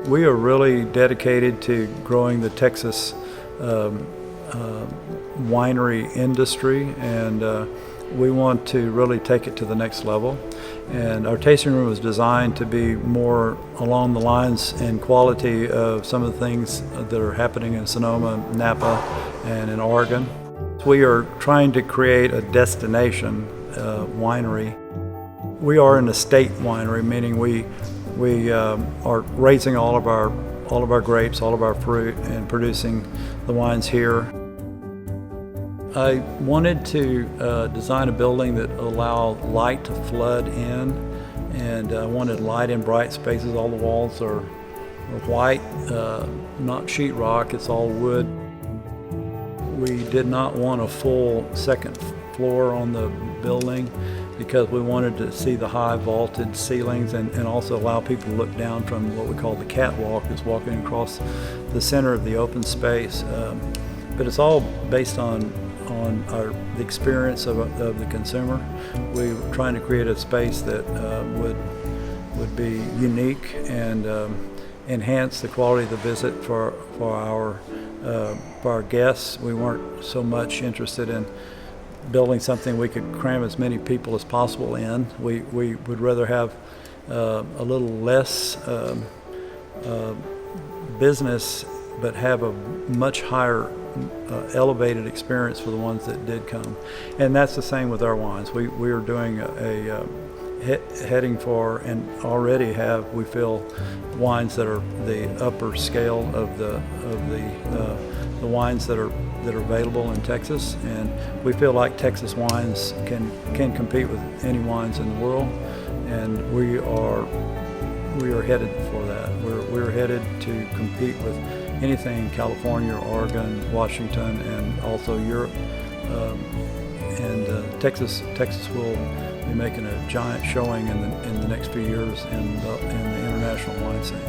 We are really dedicated to growing the Texas winery industry, and we want to really take it to the next level. And our tasting room was designed to be more along the lines and quality of some of the things that are happening in Sonoma, Napa, and in Oregon. We are trying to create a destination winery. We are an estate winery, meaning we are raising all of our grapes, all of our fruit, and producing the wines here. I wanted to design a building that allowed light to flood in, and I wanted light in bright spaces. All the walls are white, not sheetrock, it's all wood. We did not want a full second floor on the building because we wanted to see the high vaulted ceilings and also allow people to look down from what we call the catwalk, that's walking across the center of the open space. But it's all based on the experience of the consumer. We were trying to create a space that would be unique and enhance the quality of the visit for our guests. We weren't so much interested in building something we could cram as many people as possible in. We would rather have a little less business, but have a much higher elevated experience for the ones that did come. And that's the same with our wines. We are doing heading for, and already have, we feel, wines that are the upper scale of the wines that are available in Texas, and we feel like Texas wines can compete with any wines in the world, and we are headed for that. We're headed to compete with anything in California, Oregon, Washington, and also Europe. Texas will be making a giant showing in the next few years in the international wine scene.